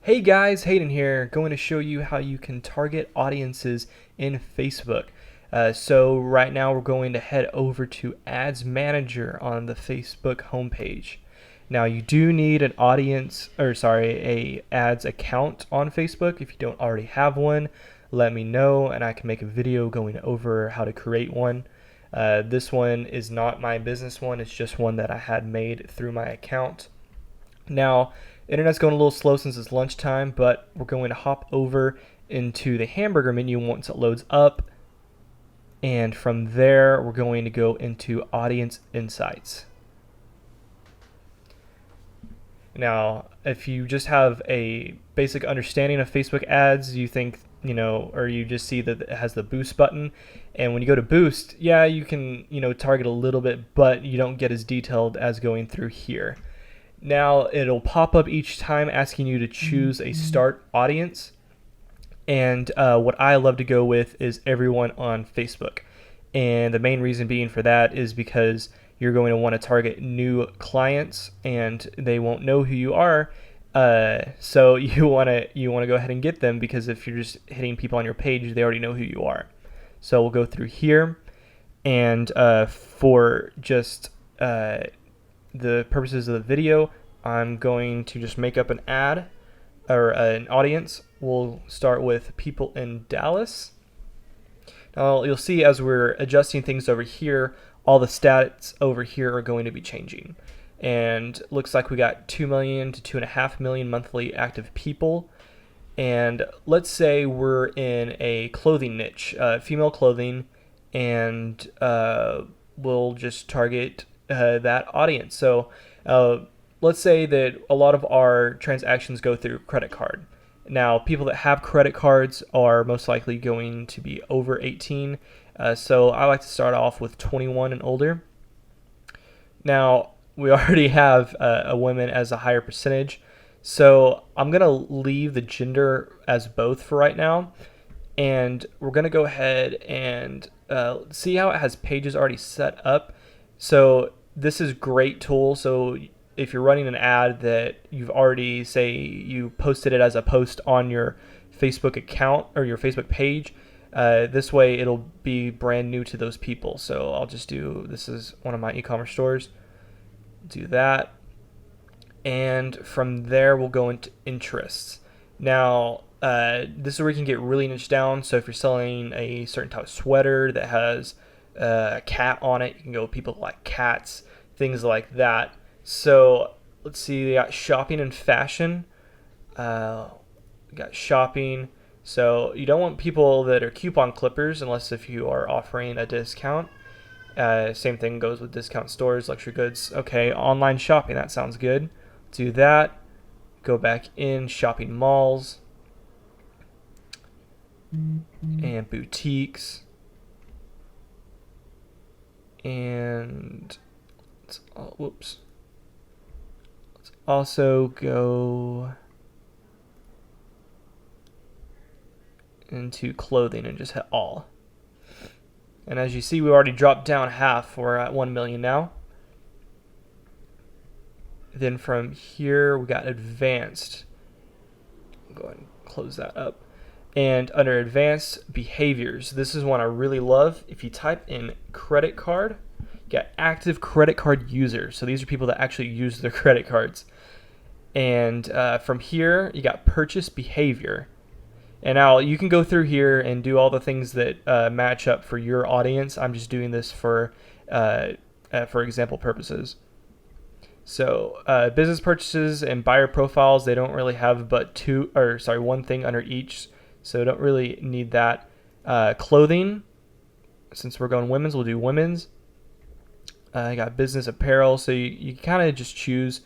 Hey guys, Hayden here, going to show you how you can target audiences in Facebook. So right now we're going to head over to Ads Manager on the Facebook homepage. Now you do need an a ads account on Facebook. If you don't already have one, let me know and I can make a video going over how to create one. This one is not my business one, it's just one that I had made through my account. Now, internet's going a little slow since it's lunchtime, but we're going to hop over into the hamburger menu once it loads up. And from there, we're going to go into Audience Insights. Now, if you just have a basic understanding of Facebook ads, you think, or you just see that it has the boost button. And when you go to boost, yeah, you can, target a little bit, but you don't get as detailed as going through here. Now it'll pop up each time asking you to choose a start audience. And what I love to go with is everyone on Facebook. And the main reason being for that is because you're going to want to target new clients and they won't know who you are. So you want to go ahead and get them, because if you're just hitting people on your page, they already know who you are. So we'll go through here, and for just the purposes of the video, I'm going to just make up an ad or an audience. We'll start with people in Dallas. Now you'll see as we're adjusting things over here, all the stats over here are going to be changing. And looks like we got 2 million to 2.5 million monthly active people. And let's say we're in a clothing niche, female clothing, and we'll just target that audience. So let's say that a lot of our transactions go through credit card. Now, people that have credit cards are most likely going to be over 18. So I like to start off with 21 and older. Now, we already have a women as a higher percentage. So I'm going to leave the gender as both for right now. And we're going to go ahead and see how it has pages already set up. So this is a great tool. So if you're running an ad that you've already, say you posted it as a post on your Facebook account or your Facebook page, this way it'll be brand new to those people. So I'll just do, this is one of my e-commerce stores, do that. And from there we'll go into interests. Now this is where you can get really niche down. So if you're selling a certain type of sweater that has a cat on it, you can go with people like cats, things like that. So let's see, they got shopping and fashion. We got shopping. So you don't want people that are coupon clippers unless if you are offering a discount. Same thing goes with discount stores, luxury goods. Okay, online shopping, that sounds good. Do that. Go back in shopping malls and boutiques. And let's also go into clothing and just hit all. And as you see, we already dropped down half. We're at 1 million now. Then from here, we got advanced. Go ahead and close that up. And under advanced behaviors, this is one I really love. If you type in credit card, you got active credit card users. So these are people that actually use their credit cards. And from here, you got purchase behavior. And now you can go through here and do all the things that match up for your audience. I'm just doing this for example purposes. So business purchases and buyer profiles, they don't really have but one thing under each. So don't really need that. Clothing, since we're going women's, we'll do women's. I got business apparel, so you kind of just choose,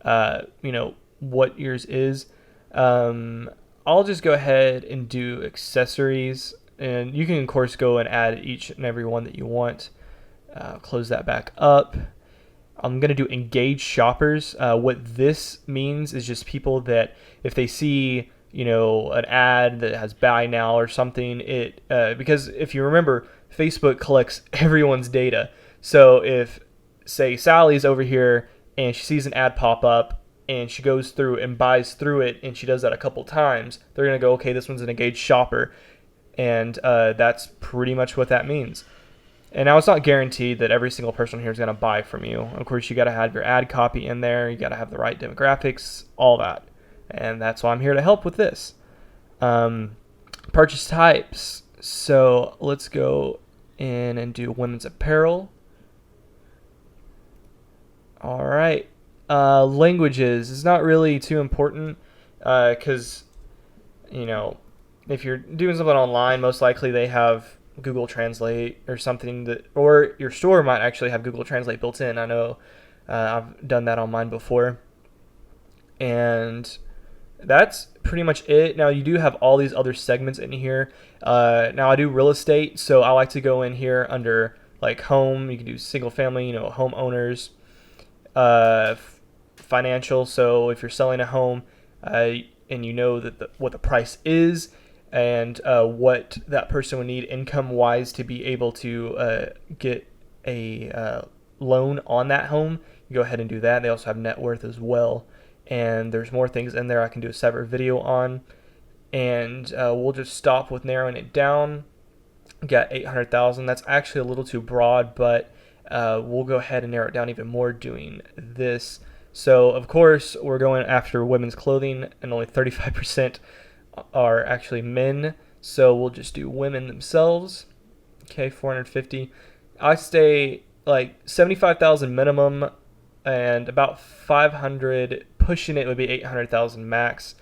what yours is. I'll just go ahead and do accessories, and you can of course go and add each and every one that you want. Close that back up. I'm going to do engaged shoppers. What this means is just people that if they see an ad that has buy now or something, because if you remember, Facebook collects everyone's data. So if, say, Sally's over here and she sees an ad pop up and she goes through and buys through it, and she does that a couple times, they're going to go, okay, this one's an engaged shopper. And that's pretty much what that means. And now it's not guaranteed that every single person here is going to buy from you. Of course, you got to have your ad copy in there. You got to have the right demographics, all that. And that's why I'm here to help with this. Purchase types. So let's go in and do women's apparel. All right. Languages is not really too important because, if you're doing something online, most likely they have Google Translate or something or your store might actually have Google Translate built in. I know I've done that on mine before. And that's pretty much it. Now you do have all these other segments in here. Now I do real estate, so I like to go in here under like home. You can do single family, homeowners, financial. So if you're selling a home, and you know that what the price is, and what that person would need income-wise to be able to get a loan on that home, you go ahead and do that. They also have net worth as well, and there's more things in there I can do a separate video on. And we'll just stop with narrowing it down. Got 800,000. That's actually a little too broad, but we'll go ahead and narrow it down even more doing this. So, of course, we're going after women's clothing, and only 35% are actually men. So we'll just do women themselves. Okay, 450. I stay like 75,000 minimum, and about 500, pushing it would be 800,000 max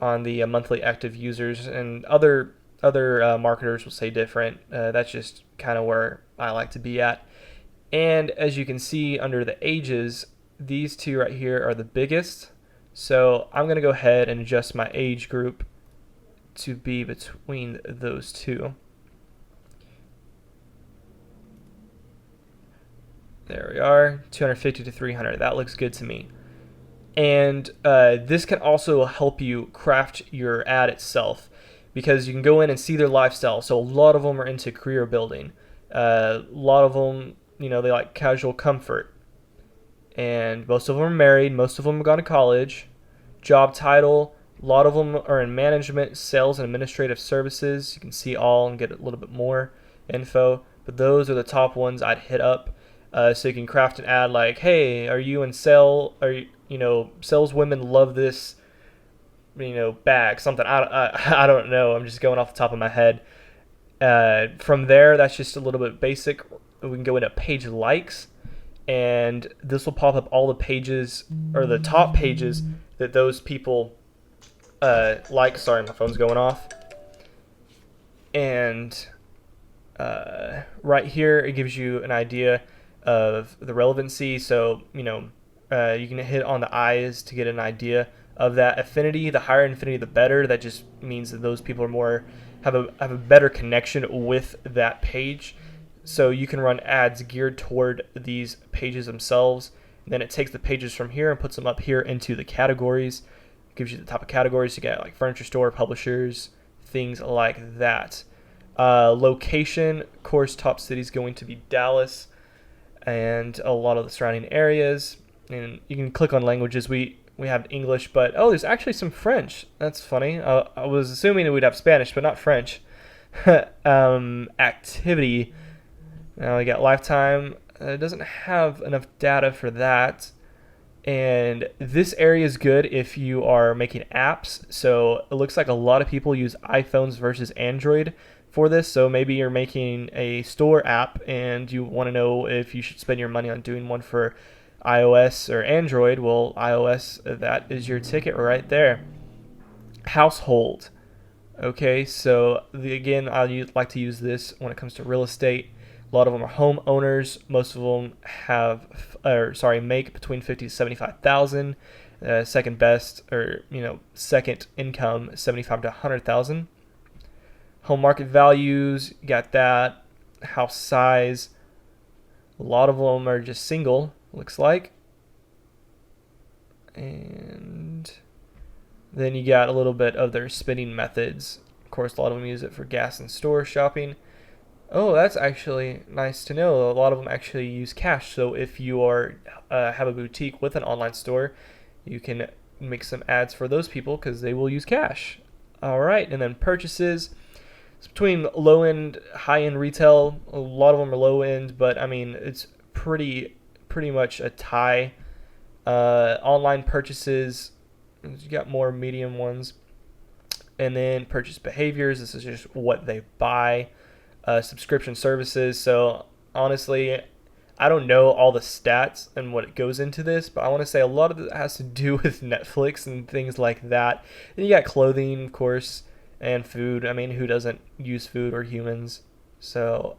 on the monthly active users. And other marketers will say different. That's just kind of where I like to be at. And as you can see under the ages, these two right here are the biggest. So I'm going to go ahead and adjust my age group to be between those two. There we are, 250 to 300. That looks good to me. And this can also help you craft your ad itself, because you can go in and see their lifestyle. So a lot of them are into career building. A lot of them, they like casual comfort. And most of them are married. Most of them have gone to college. Job title. A lot of them are in management, sales, and administrative services. You can see all and get a little bit more info. But those are the top ones I'd hit up. So you can craft an ad like, hey, are you in sales? Are you, sales women love this, bag, something. I don't know. I'm just going off the top of my head. From there, that's just a little bit basic. We can go into page likes, and this will pop up all the pages, or the top pages that those people like. Sorry, my phone's going off. And right here, it gives you an idea of the relevancy. So, you can hit on the eyes to get an idea of that affinity. The higher affinity, the better. That just means that those people are have a better connection with that page. So you can run ads geared toward these pages themselves. Then it takes the pages from here and puts them up here into the categories. It gives you the type of categories. You get like furniture store, publishers, things like that. Location, of course, top city is going to be Dallas and a lot of the surrounding areas. And you can click on languages. We have English, but there's actually some French. That's funny. I was assuming that we'd have Spanish, but not French. Activity. Now we got lifetime. It doesn't have enough data for that. And this area is good if you are making apps. So it looks like a lot of people use iPhones versus Android for this. So maybe you're making a store app and you want to know if you should spend your money on doing one for iOS or Android. Well, iOS, that is your ticket right there. Household. Okay, so again, I like to use this when it comes to real estate. A lot of them are homeowners. Most of them make between 50 to 75,000. Second best, or second income, 75 to 100,000. Home market values, you got that. House size. A lot of them are just single, looks like. And then you got a little bit of their spending methods. Of course, a lot of them use it for gas and store shopping. Oh, that's actually nice to know. A lot of them actually use cash. So if you have a boutique with an online store, you can make some ads for those people because they will use cash. All right, and then purchases. It's between low end, high end retail. A lot of them are low end, but I mean it's pretty much a tie. Online purchases, you got more medium ones, and then purchase behaviors. This is just what they buy. Subscription services. So honestly, I don't know all the stats and what it goes into this, but I want to say a lot of it has to do with Netflix and things like that. Then you got clothing, of course, and food. I mean, who doesn't use food or humans? So,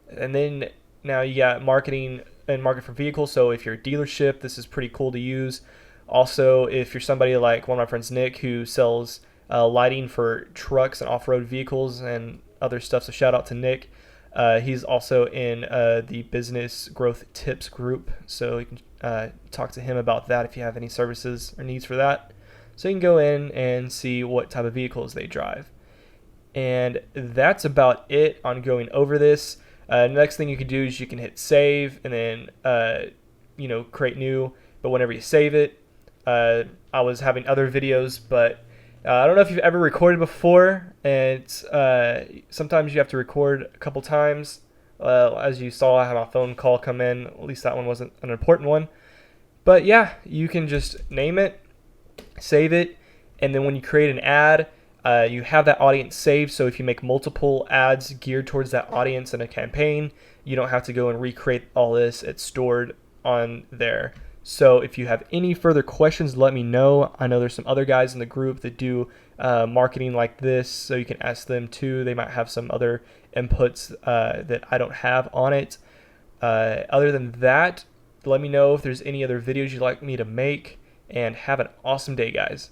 and then now you got marketing and market for vehicles. So if you're a dealership, this is pretty cool to use. Also, if you're somebody like one of my friends, Nick, who sells lighting for trucks and off-road vehicles and other stuff, so shout out to Nick. He's also in the business growth tips group, so you can talk to him about that if you have any services or needs for that. So you can go in and see what type of vehicles they drive. And that's about it on going over this. Next thing you can do is you can hit save and then create new. But whenever you save it, I was having other videos, but I don't know if you've ever recorded before, and sometimes you have to record a couple times. As you saw, I had my phone call come in. At least that one wasn't an important one. But yeah, you can just name it, save it, and then when you create an ad, you have that audience saved. So if you make multiple ads geared towards that audience in a campaign, you don't have to go and recreate all this. It's stored on there. So if you have any further questions, let me know. I know there's some other guys in the group that do marketing like this, so you can ask them too. They might have some other inputs that I don't have on it. Other than that, let me know if there's any other videos you'd like me to make, and have an awesome day, guys.